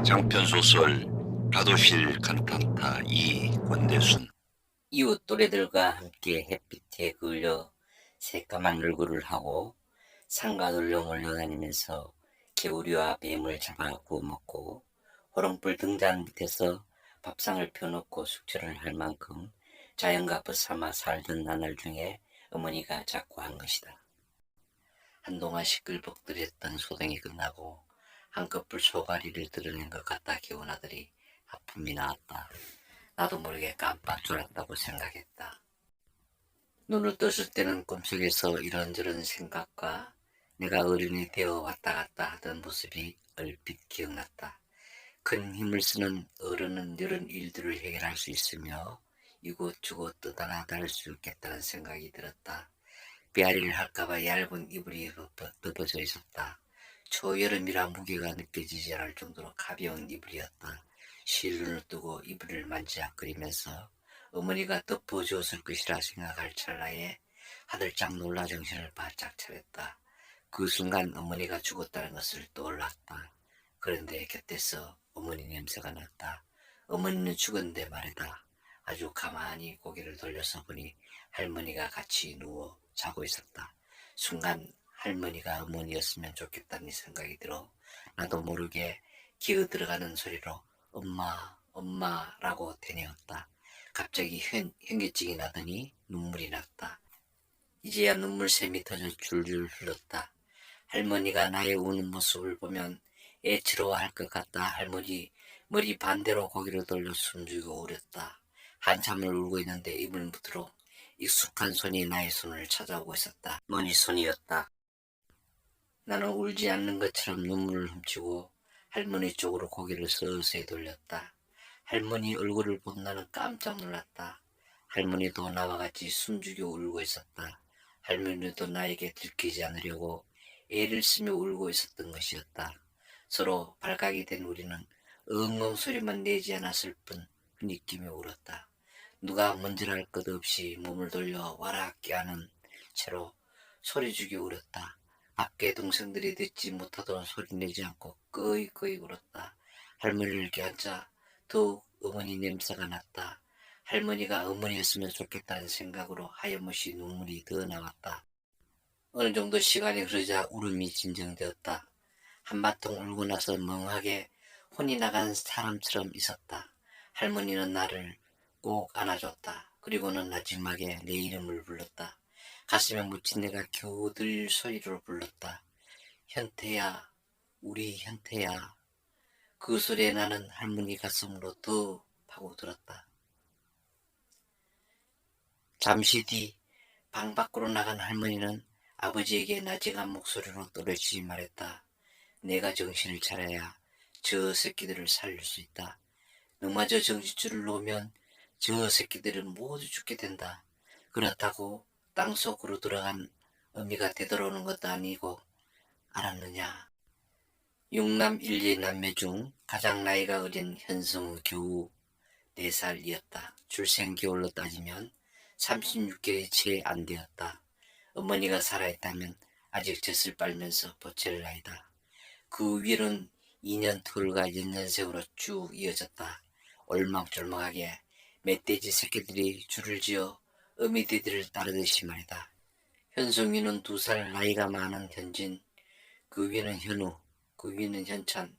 장편소설 가도실 간탄타 이 권대순. 이웃 또래들과 함께 햇빛에 그을려 새까만 얼굴을 하고 상가들로 몰려다니면서 개구리와 뱀을 잡아 구워 먹고 호롱불 등잔 밑에서 밥상을 펴놓고 숙제를 할 만큼 자연과 벗삼아 살던 나날 중에 어머니가 자꾸 한 것이다. 한동안 시끌벅들했던 소동이 끝나고 한꺼풀 소가리를 드러낸 것 같다 키운 아들이 아픔이 나왔다. 나도 모르게 깜빡 졸았다고 생각했다. 눈을 떴을 때는 꿈속에서 이런저런 생각과 내가 어른이 되어 왔다 갔다 하던 모습이 얼핏 기억났다. 큰 힘을 쓰는 어른은 이런 일들을 해결할 수 있으며 이곳저곳 떠다나다 할 수 있겠다는 생각이 들었다. 비아리를 할까봐 얇은 이불이 덮어져 있었다. 초여름이라 무게가 느껴지지 않을 정도로 가벼운 이불이었다. 실눈을 뜨고 이불을 만지작거리면서 어머니가 덮어주었을 것이라 생각할 찰나에 하들짝 놀라 정신을 바짝 차렸다. 그 순간 어머니가 죽었다는 것을 떠올랐다. 그런데 곁에서 어머니 냄새가 났다. 어머니는 죽었는데 말이다. 아주 가만히 고개를 돌려서 보니 할머니가 같이 누워 자고 있었다. 순간 할머니가 어머니였으면 좋겠다는 생각이 들어 나도 모르게 기어 들어가는 소리로 엄마, 엄마라고 되뇌었다. 갑자기 현기증이 나더니 눈물이 났다. 이제야 눈물샘이 터져 줄줄 흘렀다. 할머니가 나의 우는 모습을 보면 애처로워할 것 같다. 할머니 머리 반대로 고개를 돌려 숨죽이고 울었다. 한참을 울고 있는데 이불 밑으로 익숙한 손이 나의 손을 찾아오고 있었다. 머니 손이었다. 나는 울지 않는 것처럼 눈물을 훔치고 할머니 쪽으로 고개를 서서히 돌렸다. 할머니 얼굴을 본 나는 깜짝 놀랐다. 할머니도 나와 같이 숨죽여 울고 있었다. 할머니도 나에게 들키지 않으려고 애를 쓰며 울고 있었던 것이었다. 서로 발각이 된 우리는 엉엉 소리만 내지 않았을 뿐 흐느끼며 울었다. 누가 먼저랄 것 없이 몸을 돌려 와라 깨하는 채로 소리 죽여 울었다. 밖에 동생들이 듣지 못하도록 소리내지 않고 끄이끄이 울었다. 할머니를 껴안자 더욱 어머니 냄새가 났다. 할머니가 어머니였으면 좋겠다는 생각으로 하염없이 눈물이 더 나왔다. 어느 정도 시간이 흐르자 울음이 진정되었다. 한바탕 울고 나서 멍하게 혼이 나간 사람처럼 있었다. 할머니는 나를 꼭 안아줬다. 그리고는 마지막에 내 이름을 불렀다. 가슴에 묻힌 내가 겨우 들 소리로 불렀다. 현태야, 우리 현태야. 그 소리에 나는 할머니 가슴으로 더 파고들었다. 잠시 뒤 방 밖으로 나간 할머니는 아버지에게 나직한 목소리로 또렷이 말했다. 내가 정신을 차려야 저 새끼들을 살릴 수 있다. 너마저 정신줄을 놓으면 저 새끼들은 모두 죽게 된다. 그렇다고 땅속으로 들어간 어미가 되돌아오는 것도 아니고 알았느냐. 육남 일리 남매 중 가장 나이가 어린 현성은 겨우 4살이었다. 출생겨울로 따지면 36개월이 채 안 되었다. 어머니가 살아있다면 아직 젖을 빨면서 보채를 나이다. 그 위로는 2년 터울과 연년생으로 쭉 이어졌다. 올막졸막하게 멧돼지 새끼들이 줄을 지어 어미들을 따르듯이 말이다. 현송이는 2살 나이가 많은 현진, 그 위는 현우, 그 위는 현찬,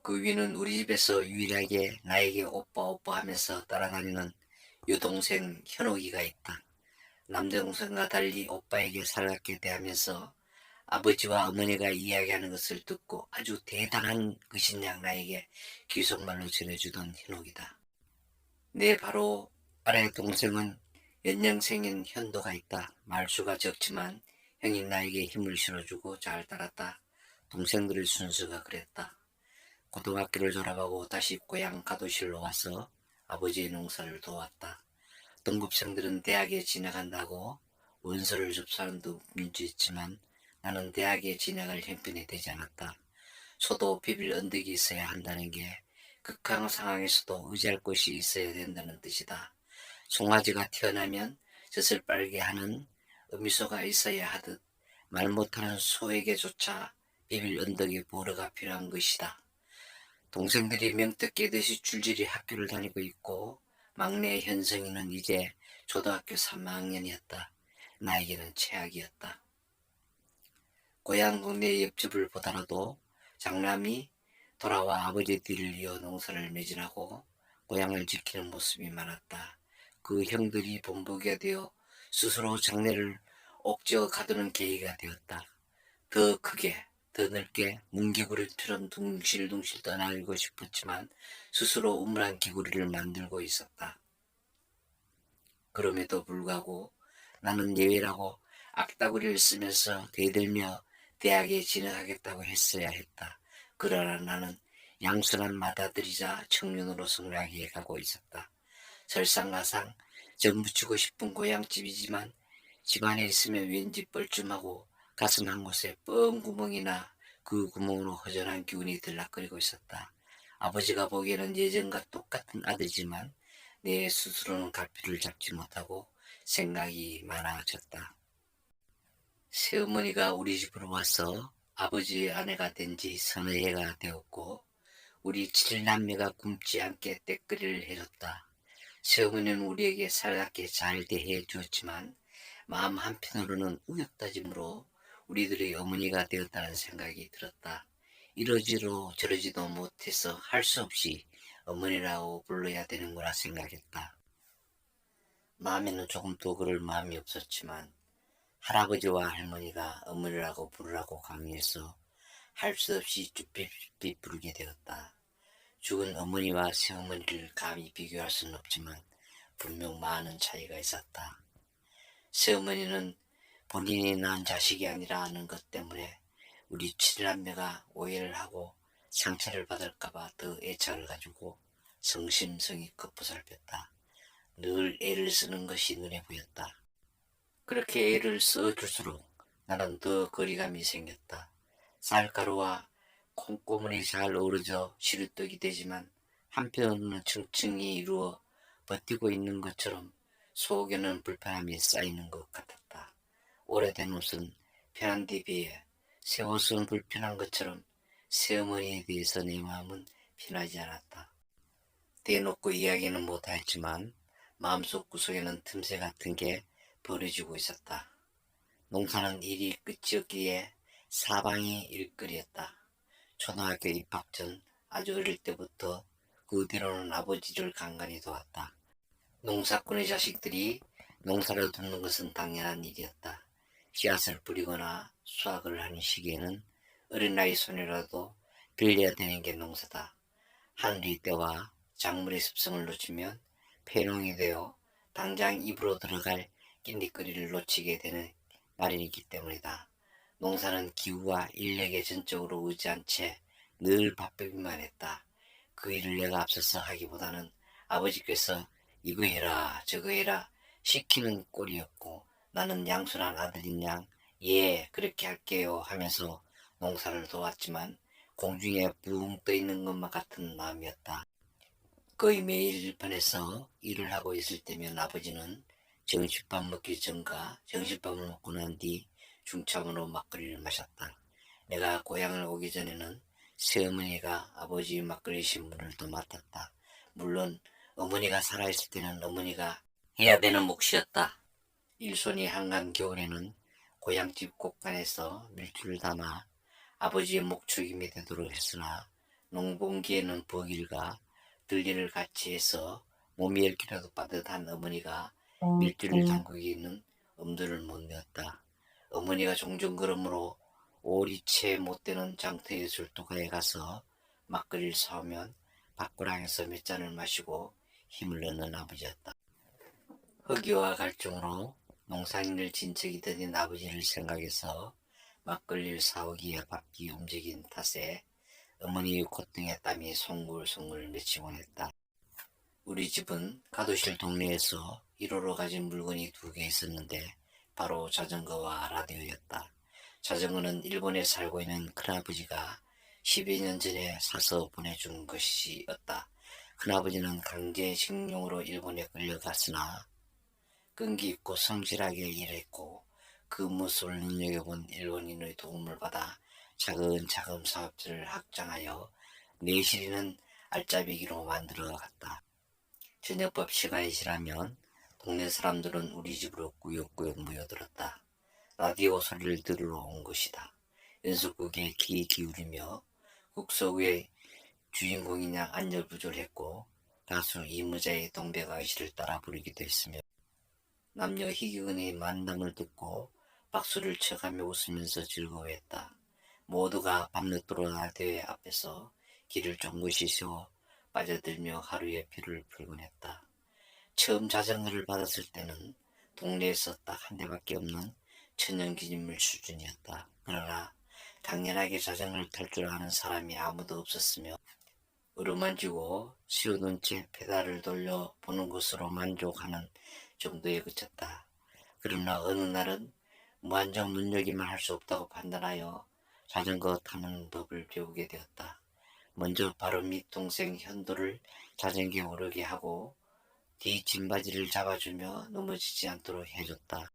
그 위는 우리 집에서 유일하게 나에게 오빠 오빠 하면서 따라다니는 여동생 현옥이가 있다. 남동생과 달리 오빠에게 살갑게 대하면서 아버지와 어머니가 이야기하는 것을 듣고 아주 대단한 것인 양 나에게 귀속말로 전해주던 현옥이다. 내 바로 아래 동생은 연년생인 현도가 있다. 말수가 적지만 형이 나에게 힘을 실어주고 잘 따랐다. 동생들의 순서가 그랬다. 고등학교를 졸업하고 다시 고향 가도실로 와서 아버지의 농사를 도왔다. 동급생들은 대학에 진학한다고 원서를 접수하는 등 문제였지만 나는 대학에 진학할 형편이 되지 않았다. 소도 비빌 언덕이 있어야 한다는 게 극한 상황에서도 의지할 곳이 있어야 된다는 뜻이다. 송아지가 태어나면 젖을 빨게 하는 어미소가 있어야 하듯 말 못하는 소에게조차 비빌 언덕의 보루가 필요한 것이다. 동생들이 명떡 깨듯이 줄줄이 학교를 다니고 있고 막내 현성이는 이제 초등학교 3학년이었다. 나에게는 최악이었다. 고향 동네 옆집을 보더라도 장남이 돌아와 아버지 뒤를 이어 농사를 매진하고 고향을 지키는 모습이 많았다. 그 형들이 본보기가 되어 스스로 장래를 옥죄어 가두는 계기가 되었다. 더 크게, 더 넓게 뭉개구리처럼 둥실둥실 떠나고 싶었지만 스스로 우물한 개구리를 만들고 있었다. 그럼에도 불구하고 나는 예외라고 악다구리를 쓰면서 대들며 대학에 진학하겠다고 했어야 했다. 그러나 나는 양순한 맏아들이자 청년으로 성장해 가고 있었다. 설상가상 정붙이고 싶은 고향집이지만 집안에 있으면 왠지 뻘쭘하고 가슴 한 곳에 뻥 구멍이나 그 구멍으로 허전한 기운이 들락거리고 있었다. 아버지가 보기에는 예전과 똑같은 아들이지만 내 스스로는 갈피를 잡지 못하고 생각이 많아졌다. 새어머니가 우리 집으로 와서 아버지의 아내가 된 지 서너 해가 되었고 우리 7남매가 굶지 않게 떼거리를 해줬다. 새어머니는 우리에게 살갑게 잘 대해 주었지만 마음 한편으로는 우윳다짐으로 우리들의 어머니가 되었다는 생각이 들었다. 이러지도 저러지도 못해서 할 수 없이 어머니라고 불러야 되는 거라 생각했다. 마음에는 조금 더 그럴 마음이 없었지만 할아버지와 할머니가 어머니라고 부르라고 강요해서 할 수 없이 쭈삣쭈삣 부르게 되었다. 죽은 어머니와 새어머니를 감히 비교할 수는 없지만 분명 많은 차이가 있었다. 새어머니는 본인이 낳은 자식이 아니라 하는 것 때문에 우리 7남매가 오해를 하고 상처를 받을까봐 더 애착을 가지고 성심성의껏 보살폈다. 늘 애를 쓰는 것이 눈에 보였다. 그렇게 애를 써줄수록 나는 더 거리감이 생겼다. 쌀가루와 콩고물이 잘 어우러져 시루떡이 되지만 한편으로는 층층이 이루어 버티고 있는 것처럼 속에는 불편함이 쌓이는 것 같았다. 오래된 옷은 편한 데 비해 새 옷은 불편한 것처럼 새어머니에 대해서 내 마음은 편하지 않았다. 대놓고 이야기는 못하였지만 마음속 구석에는 틈새 같은 게 벌어지고 있었다. 농사는 일이 끝이 없기에 사방이 일거리였다. 초등학교 입학 전 아주 어릴 때부터 그 뒤로는 아버지를 간간히 도왔다. 농사꾼의 자식들이 농사를 돕는 것은 당연한 일이었다. 씨앗을 뿌리거나 수확을 하는 시기에는 어린 나이 손이라도 빌려야 되는 게 농사다. 하늘이 때와 작물의 습성을 놓치면 폐농이 되어 당장 입으로 들어갈 낀디거리를 놓치게 되는 마련이기 때문이다. 농사는 기후와 인력에 전적으로 의지한 채 늘 바쁘기만 했다. 그 일을 내가 앞서서 하기보다는 아버지께서 이거 해라 저거 해라 시키는 꼴이었고 나는 양순한 아들인 양 예 그렇게 할게요 하면서 농사를 도왔지만 공중에 붕 떠있는 것만 같은 마음이었다. 거의 매일 일판에서 일을 하고 있을 때면 아버지는 점심밥 먹기 전과 점심밥을 먹고 난 뒤 중참으로 막걸리를 마셨다. 내가 고향을 오기 전에는 새어머니가 아버지 막걸리 신문을 또 맡았다. 물론 어머니가 살아있을 때는 어머니가 해야 되는 몫이었다. 일손이 한간 겨울에는 고향집 곳간에서 밀주를 담아 아버지의 목축임이 되도록 했으나 농번기에는 버길과 들리를 같이 해서 몸이 10kg라도 빠듯한 어머니가 밀주를 담그기에는 엄두를 못 내었다. 어머니가 종종 걸음으로 오리 채 못되는 장터의 술도가에 가서 막걸리를 사오면 밭고랑에서 몇 잔을 마시고 힘을 얻는 아버지였다. 허기와 갈증으로 농산인을 진척이 드린 아버지를 생각해서 막걸리를 사오기에 바삐 움직인 탓에 어머니의 콧등에 땀이 송글송글 맺히곤 했다. 우리 집은 가두실 동네에서 1호로 가진 물건이 2개 있었는데 바로 자전거와 라디오였다. 자전거는 일본에 살고 있는 큰아버지가 10여 년 전에 사서 보내준 것이었다. 큰아버지는 강제징용으로 일본에 끌려갔으나 끈기 있고 성실하게 일했고 그 모습을 눈여겨본 일본인의 도움을 받아 차근차근 사업들을 확장하여 내실이는 알짜배기로 만들어 갔다. 저녁밥 시간이 지나면 동네 사람들은 우리 집으로 꾸역꾸역 모여들었다. 라디오 소리를 들으러 온 것이다. 연속극에 귀 기울이며 국서위의 주인공이냐 안절부절했고 가수 이무자의 동백아이씨를 따라 부르기도 했으며 남녀 희귀근의 만남을 듣고 박수를 쳐가며 웃으면서 즐거워했다. 모두가 밤늦도록 라디오 앞에서 길을 쫑긋이 세워 빠져들며 하루의 피를 풀곤 했다. 처음 자전거를 받았을 때는 동네에서 딱 한 대밖에 없는 천연기념물 수준이었다. 그러나 당연하게 자전거를 탈 줄 아는 사람이 아무도 없었으며 어루만지고 씌워둔 채 페달을 돌려 보는 것으로 만족하는 정도에 그쳤다. 그러나 어느 날은 무한정 눈여기만 할 수 없다고 판단하여 자전거 타는 법을 배우게 되었다. 먼저 바로 밑 동생 현도를 자전거에 오르게 하고 뒤 짐바지를 잡아주며 넘어지지 않도록 해줬다.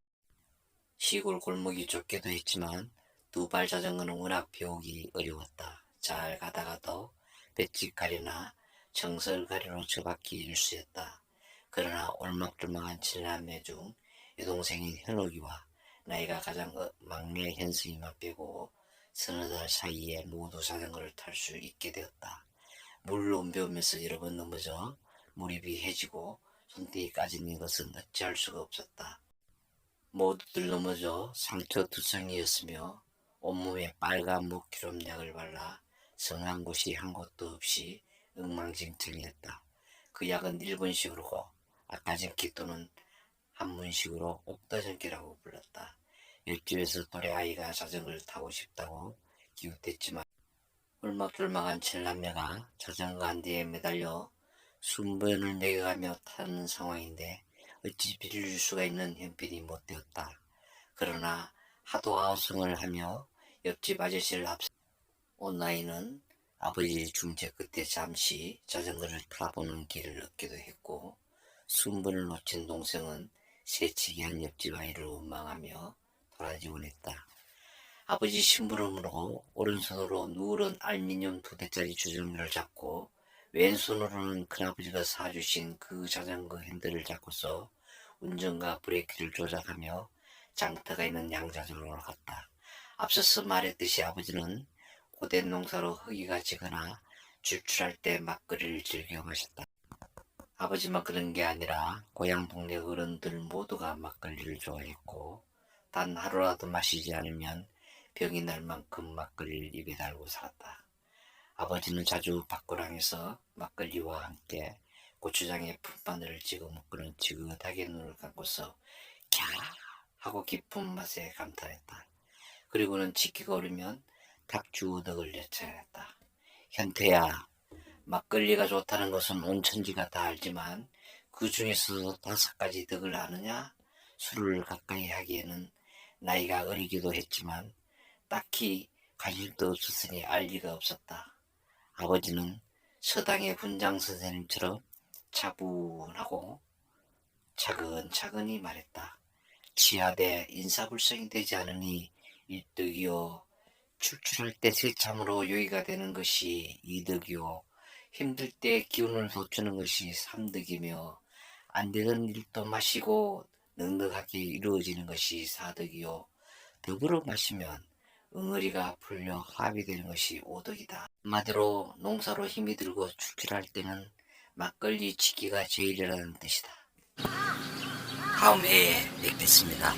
시골 골목이 좁기도 했지만 두 발 자전거는 워낙 배우기 어려웠다. 잘 가다가도 배치가리나 정설가리로 처박기 일쑤였다. 그러나 올막졸막한 칠남매 중 여동생인 현옥이와 나이가 가장 막내 현승이만 빼고 서너 달 사이에 모두 자전거를 탈 수 있게 되었다. 물론 배우면서 여러 번 넘어져 무릎이 해지고 손등이 까지는 것은 어찌할 수가 없었다. 모두들 넘어져 상처투성이었으며 온몸에 빨간 목기름약을 발라 성한 곳이 한 곳도 없이 엉망진창이었다. 그 약은 일본식으로 아까진기 또는 한문식으로 옥다전기라고 불렀다. 옆집에서 또래아이가 자전거를 타고 싶다고 기웃댔지만 울막졸막한 칠남매가 자전거 한 대에 매달려 순번을 매겨가며 타는 상황인데 어찌 빌려줄 수가 있는 형편이 못 되었다. 그러나 하도 아우성을 하며 옆집 아저씨를 앞서 온 나이는 아버지 중재 끝에 잠시 자전거를 타보는 길을 얻기도 했고 순번을 놓친 동생은 새치기 한 옆집 아이를 원망하며 돌아지곤 했다. 아버지 심부름으로 오른손으로 누런 알미늄 2대짜리 주전기를 잡고 왼손으로는 큰아버지가 사주신 그 자전거 핸들을 잡고서 운전과 브레이크를 조작하며 장터가 있는 양자도로로 갔다. 앞서서 말했듯이 아버지는 고된 농사로 허기가 지거나 출출할 때 막걸리를 즐겨 마셨다. 아버지만 그런 게 아니라 고향 동네 어른들 모두가 막걸리를 좋아했고 단 하루라도 마시지 않으면 병이 날 만큼 막걸리를 입에 달고 살았다. 아버지는 자주 밖으랑에서 막걸리와 함께 고추장에 풋마늘을 찍어 먹고는 지긋하게 눈을 감고서 캬 하고 깊은 맛에 감탄했다. 그리고는 치기가 오르면 닭주우덕을 예찬했다. 현태야, 막걸리가 좋다는 것은 온 천지가 다 알지만 그 중에서도 5가지 덕을 아느냐? 술을 가까이 하기에는 나이가 어리기도 했지만 딱히 관심도 없었으니 알 리가 없었다. 아버지는 서당의 훈장 선생님처럼 차분하고 차근차근히 말했다. 치하되 인사불성이 되지 않으니 일득이요. 출출할 때 새참으로 요의가 되는 것이 이득이요. 힘들 때 기운을 돋주는 것이 삼득이며 안 되던 일도 마시고 넉넉하게 이루어지는 것이 사득이요. 더불어 마시면 응어리가 풀려 합이 되는 것이 오덕이다. 한마디로 농사로 힘이 들고 출출할 때는 막걸리 치기가 제일이라는 뜻이다. 다음 회에 뵙겠습니다.